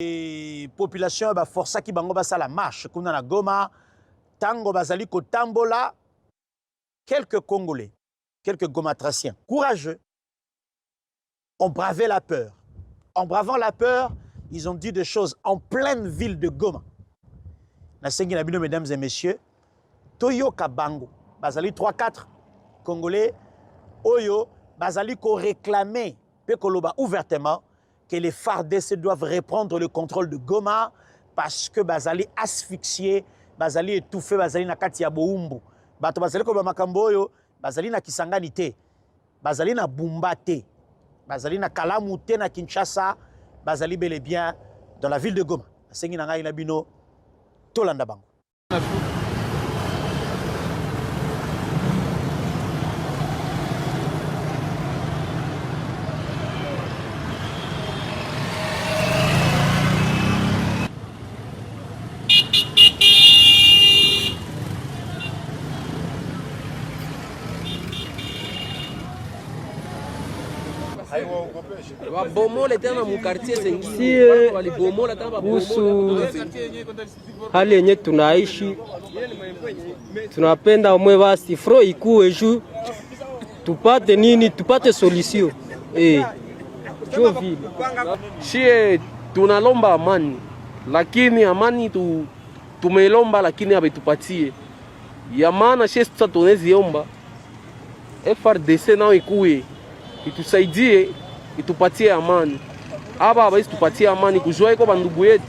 Et population ba força ki bango basa la marche kuna na Goma tango bazali ko tambola quelques Congolais, quelques Gomatraciens courageux ont bravé la peur. En bravant la peur, ils ont dit des choses en pleine ville de Goma. Na sengi na bino mesdames et messieurs, Toyo Kabango, bazali 3-4 Congolais oyo bazali ko réclamer pe koloba ouvertement que les FARDC doivent reprendre le contrôle de Goma parce que bazali asphyxié, bazali étouffé, bazali na kati ya boumbu. Bato bazali ko ba makambo oyo, bazali na Kisangani te, bazali na Bumba te, bazali na Kalamu te na Kinshasa, bazali bel et bien dans la ville de Goma. Sengi na ngai na bino tolanda bango. Kuhusu hali yenye tunaishi, tunapenda umwe basi fro ikuwe juu tupate nini, tupate solution jo vile. Shie tunalomba amani, lakini amani tumeilomba lakini abetupatie ya maana. Shie sasa tuneziomba FRDC nao ikuwe itusaidie, itupatie amani. Aba hawezi tupatie amani kujua iko bandugu yetu.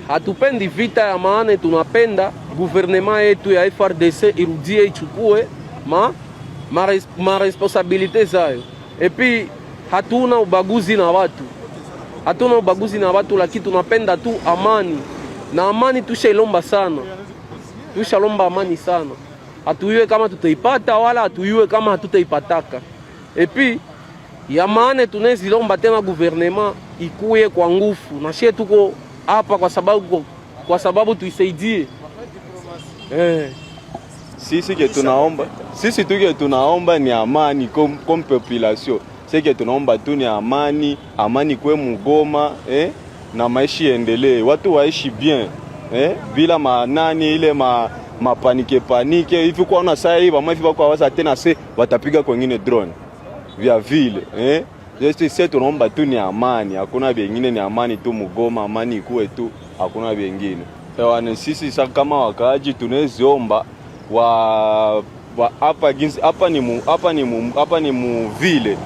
Hatupendi vita ya maana, tunapenda gouvernement yetu ya FRDC irudie ichukue ma responsabilite zayo. Epi hatuna ubaguzi na watu. Hatuna ubaguzi na watu, lakini tunapenda tu amani. Na amani tushailomba sana. Tushalomba amani sana. Hatuyue kama tutaipata wala hatuyue kama hatutaipataka. Epi ya maana tunezilomba tena gouvernement ikuye kwa nguvu. Na shie tuko hapa kwa sababu tuisaidie. Sisi tuke tunaomba ni amani comme population. Sisi tunaomba tu ni amani kwe Mugoma na maisha endelee. Watu waishi bien bila manani ile panike hivi kwa una saa hii mama hivi kwa waza tena watapiga kwingine drone vya vile sisi tunaomba tu ni amani, hakuna vingine, ni amani tu Mugoma, amani ikuwe tu, hakuna vingine. Ewane sisi sasa kama wakaaji tuneziomba hapa ni mu vile.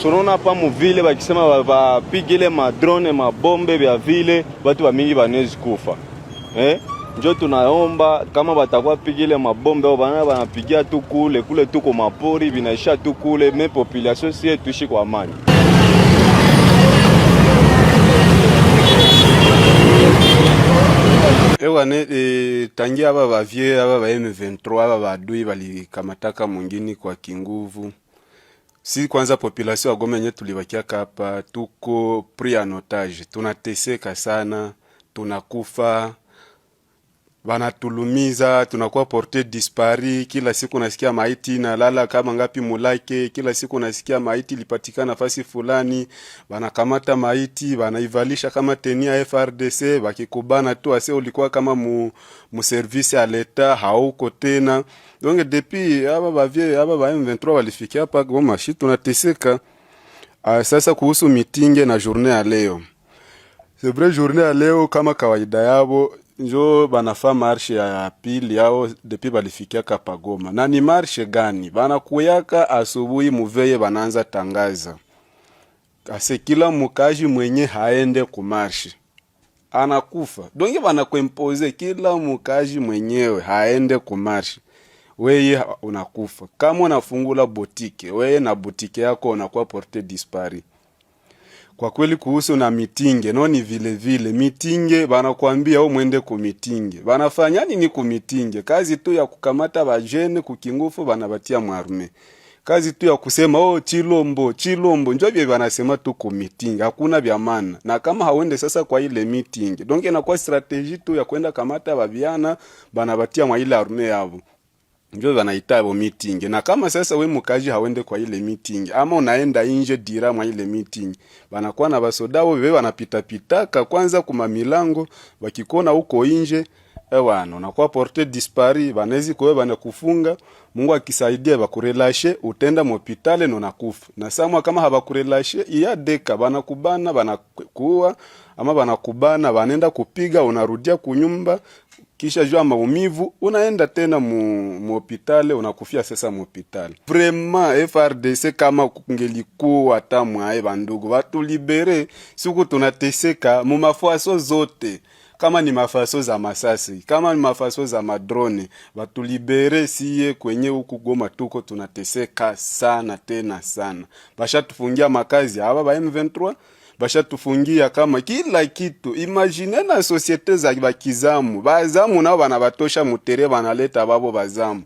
Sonona hapa mu vile bakisema bapigile madrone mabombe vya vile watu wa mingi banezi kufa. Njo tunaomba kama batakuwa pigile mabombe au banapigia tu kule tuko mapori binaisha tu kule, me population si tuishi kwa amani. Tangia aba bavie aba ba M23 aba badui balikamataka mwingine kwa kinguvu. Si kwanza population ya Goma yenye tulibakia hapa tuko pris en otage. Tunateseka sana, tunakufa, banatulumiza, tunakuwa porté dispari. Kila siku nasikia maiti na lala kama ngapi mulake. Kila siku nasikia maiti lipatikana nafasi fulani, banakamata maiti banaivalisha kama tenia FRDC, bakikubana tu ase ulikuwa kama mu service ya leta hauko tena. Donc depuis aba ba M23 walifikia hapa Goma, shi tunateseka. Sasa kuhusu mitinge na journée ya leo, c'est vrai journée ya leo kama kawaida yabo njo banafa marche ya pili yao depuis balifikia hapa Goma. Na ni marche gani? Banakuyaka asubuhi muveye bananza tangaza ase kila mukaji mwenye haende ku marche anakufa. Donc banakuimpose kila mukaji mwenyewe haende ku marche, weye unakufa. Kama unafungula botike, weye na botike yako unakuwa porté dispari. Kwa kweli kuhusu na mitinge, ni vile mitinge banakuambia au mwende ku mitinge. Banafanya nini ku mitinge? Kazi tu ya kukamata bajene kukingufu banabatia mwarume. Kazi tu ya kusema chilombo njo bie banasema tu ku mitinge, hakuna vya maana. Na kama hawende sasa kwa ile mitinge, donc inakuwa strategie tu ya kwenda kamata babiana banabatia mwa ile arme yabo. njo wanaita bo meeting. Na kama sasa we mukaji hawende kwa ile meeting ama unaenda nje dira mwa ile meeting, banakuwa na basoda wewe wanapita pitaka kwanza kuma milango, wakikona huko nje ewana unakuwa porte dispari, banezi kwa bana kufunga. Mungu akisaidia bakurelashe utenda mopitale no nakufa. Na samwa kama habakurelashe iya deka banakubana banakuwa ama banakubana banenda kupiga, unarudia kunyumba, kisha jua maumivu unaenda tena mu hospitali, unakufia sasa mu hospitali. Vraiment FRDC kama kungelikuwa tamwa bandugu watu libere, siku tunateseka mu mafaso zote, kama ni mafaso za masasi, kama ni mafaso za madrone, watu libere siye kwenye huku Goma tuko tunateseka sana tena sana. Basha tufungia makazi haba ba M23, basha tufungia kama kila kitu. Imagine na societe za bakizamu, bazamu nao banabatosha mutere, banaleta babo bazamu.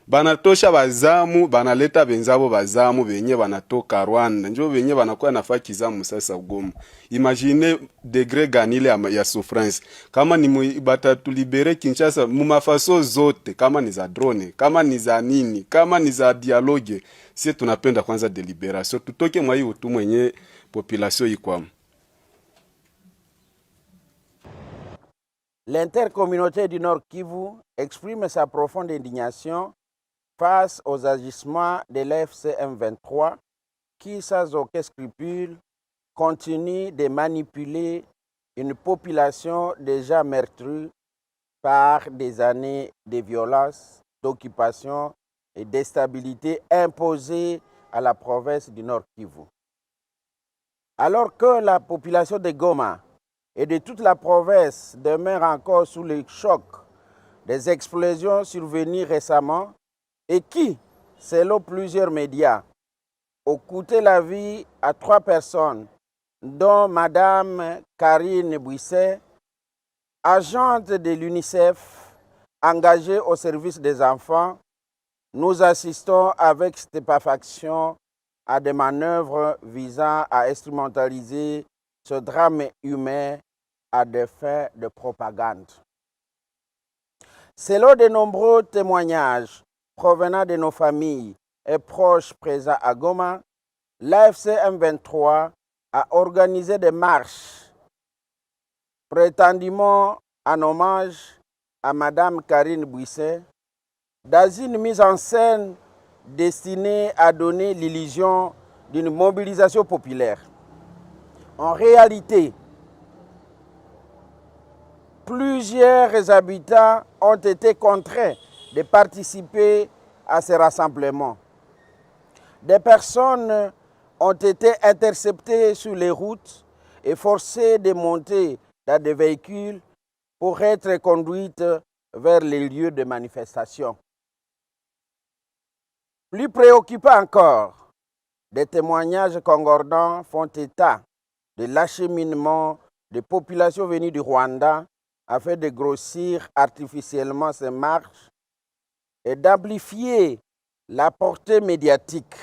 Banatosha bazamu, banaleta benzabo bazamu benye banatoka Rwanda, njo benye banakuwa nafaa kizamu sasa Goma. Imagine degré ganile ya souffrance. Kama ni batatu libere Kinshasa mu mafaso zote, kama ni za drone, kama ni za nini, kama ni za dialogue, si tunapenda kwanza deliberation, tutoke mwa hiyo tu mwenye population ikwam. L'intercommunauté du Nord Kivu exprime sa profonde indignation face aux agissements de l'AFC M23 qui, sans aucun scrupule, continue de manipuler une population déjà meurtrie par des années de violence, d'occupation et d'instabilité imposées à la province du Nord Kivu. Alors que la population de Goma et de toute la province demeure encore sous le choc des explosions survenues récemment et qui, selon plusieurs médias, ont coûté la vie à 3 personnes, dont Madame Karine Bouisset, agente de l'UNICEF engagée au service des enfants, nous assistons avec stupéfaction à des manœuvres visant à instrumentaliser ce drame humain à des fins de propagande. Selon de nombreux témoignages provenant de nos familles et proches présents à Goma, l'AFC M23 a organisé des marches prétendument en hommage à Madame Karine Bouisset, dans une mise en scène destinée à donner l'illusion d'une mobilisation populaire. En réalité, plusieurs habitants ont été contraints de participer à ces rassemblements. Des personnes ont été interceptées sur les routes et forcées de monter dans des véhicules pour être conduites vers les lieux de manifestation. Plus préoccupant encore, des témoignages concordants font état de l'acheminement des populations venues du Rwanda afin de grossir artificiellement ces marches et d'amplifier la portée médiatique.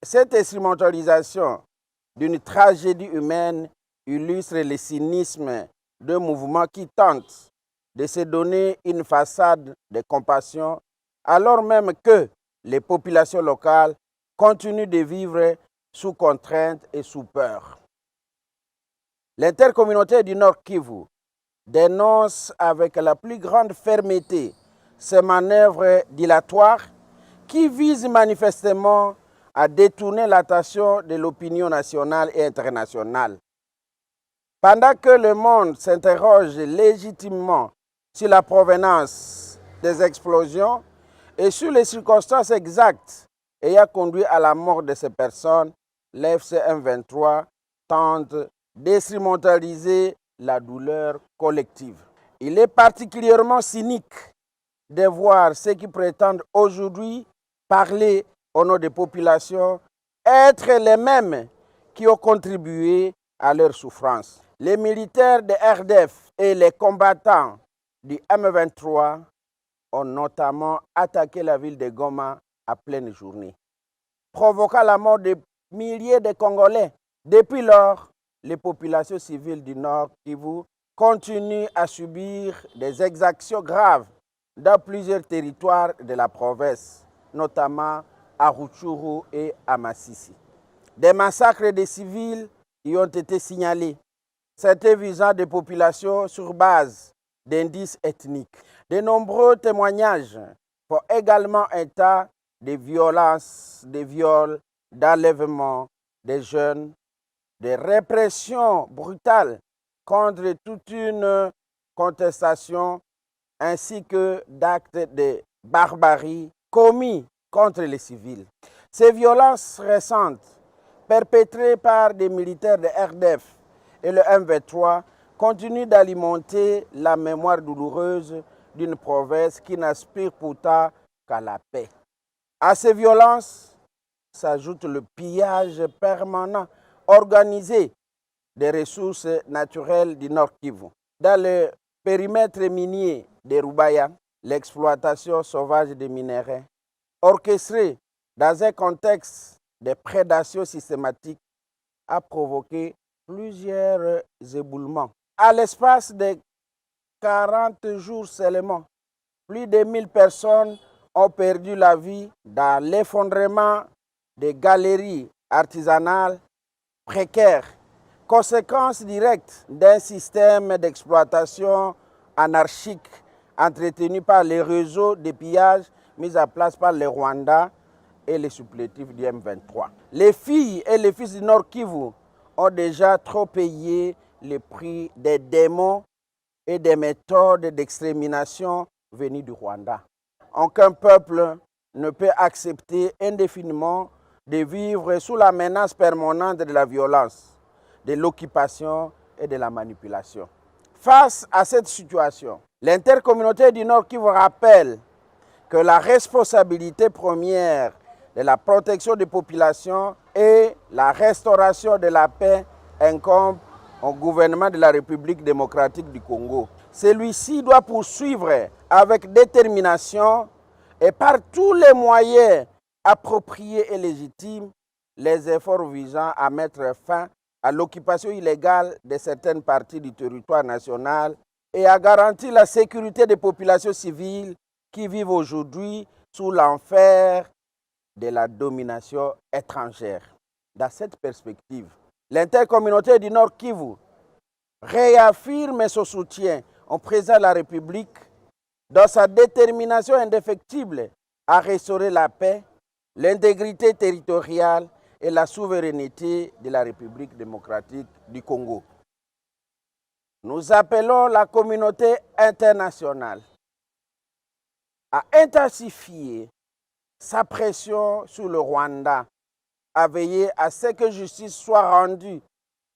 Cette instrumentalisation d'une tragédie humaine illustre le cynisme d'un mouvement qui tente de se donner une façade de compassion alors même que les populations locales continuent de vivre sous contrainte et sous peur. L'intercommunauté du Nord Kivu dénonce avec la plus grande fermeté ces manœuvres dilatoires qui visent manifestement à détourner l'attention de l'opinion nationale et internationale. Pendant que le monde s'interroge légitimement sur la provenance des explosions et sur les circonstances exactes ayant conduit à la mort de ces personnes, l'AFC M23 tente d'instrumentaliser la douleur collective. Il est particulièrement cynique de voir ceux qui prétendent aujourd'hui parler au nom des populations être les mêmes qui ont contribué à leur souffrance. Les militaires de RDF et les combattants du M23 ont notamment attaqué la ville de Goma à pleine journée, provoquant la mort de milliers de Congolais. Depuis lors, les populations civiles du Nord Kivu continuent à subir des exactions graves dans plusieurs territoires de la province, notamment à Rutshuru et à Masisi. Des massacres de civils y ont été signalés, certains visant des populations sur base d'indices ethniques. De nombreux témoignages font également état de violences, de viols, d'enlèvements des jeunes, de répressions brutales contre toute une contestation ainsi que d'actes de barbarie commis contre les civils. Ces violences récentes, perpétrées par des militaires de RDF et le M23, continuent d'alimenter la mémoire douloureuse d'une province qui n'aspire pourtant qu'à la paix. À ces violences s'ajoute le pillage permanent organisé des ressources naturelles du Nord Kivu. Dans le périmètre minier de Rubaya, l'exploitation sauvage des minéraux, orchestrée dans un contexte de prédation systématique, a provoqué plusieurs éboulements. À l'espace de 40 jours seulement, plus de 1000 personnes ont perdu la vie dans l'effondrement des galeries artisanales précaires, conséquence directe d'un système d'exploitation anarchique entretenu par les réseaux de pillage mis en place par le Rwanda et les supplétifs du M23. Les filles et les fils du Nord Kivu ont déjà trop payé le prix des démons et des méthodes d'extermination venues du Rwanda. Aucun peuple ne peut accepter indéfiniment de vivre sous la menace permanente de la violence, de l'occupation et de la manipulation. Face à cette situation, l'intercommunauté du Nord Kivu rappelle que la responsabilité première de la protection des populations et la restauration de la paix incombe au gouvernement de la République démocratique du Congo. Celui-ci doit poursuivre avec détermination et par tous les moyens appropriés et légitimes les efforts visant à mettre fin à l'occupation illégale de certaines parties du territoire national et à garantir la sécurité des populations civiles qui vivent aujourd'hui sous l'enfer de la domination étrangère. Dans cette perspective, l'intercommunauté du Nord Kivu réaffirme son soutien au président de la République dans sa détermination indéfectible à restaurer la paix, l'intégrité territoriale et la souveraineté de la République démocratique du Congo. Nous appelons la communauté internationale à intensifier sa pression sur le Rwanda, à veiller à ce que justice soit rendue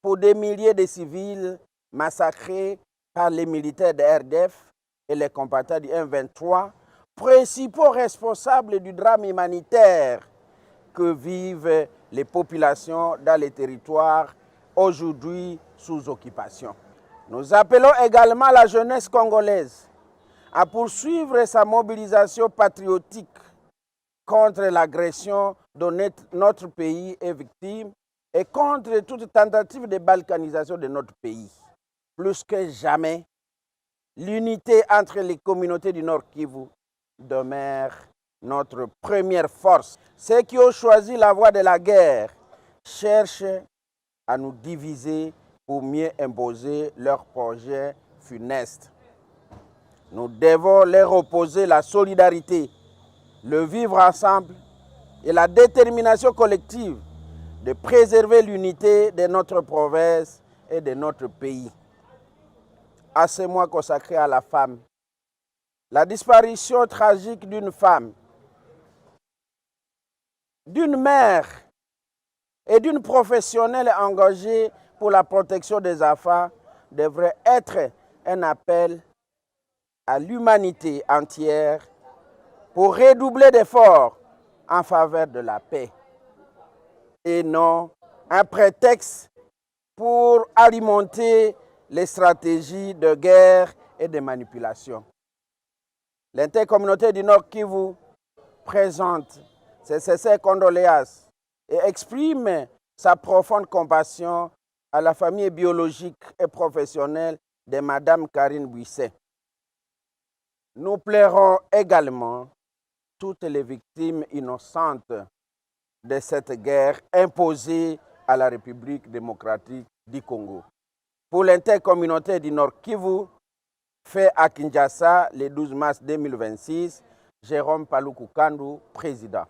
pour des milliers de civils massacrés par les militaires de RDF et les combattants du M23, principaux responsables du drame humanitaire que vivent les populations dans les territoires aujourd'hui sous occupation. Nous appelons également la jeunesse congolaise à poursuivre sa mobilisation patriotique contre l'agression dont notre pays est victime et contre toute tentative de balkanisation de notre pays. Plus que jamais, l'unité entre les communautés du Nord Kivu demeure notre première force. Ceux qui ont choisi la voie de la guerre cherchent à nous diviser pour mieux imposer leurs projets funestes. Nous devons leur opposer la solidarité, le vivre ensemble et la détermination collective de préserver l'unité de notre province et de notre pays. À ce mois consacré à la femme, la disparition tragique d'une femme, d'une mère et d'une professionnelle engagée pour la protection des enfants devrait être un appel à l'humanité entière pour redoubler d'efforts en faveur de la paix et non un prétexte pour alimenter les stratégies de guerre et de manipulation. L'intercommunauté du Nord Kivu présente ses sincères condoléances et exprime sa profonde compassion à la famille biologique et professionnelle de Madame Karine Buisset. Nous plairons également toutes les victimes innocentes de cette guerre imposée à la République démocratique du Congo. Pour l'intercommunauté du Nord Kivu, fait à Kinshasa le 12 mars 2026, Jérôme Paluku Kandu, président.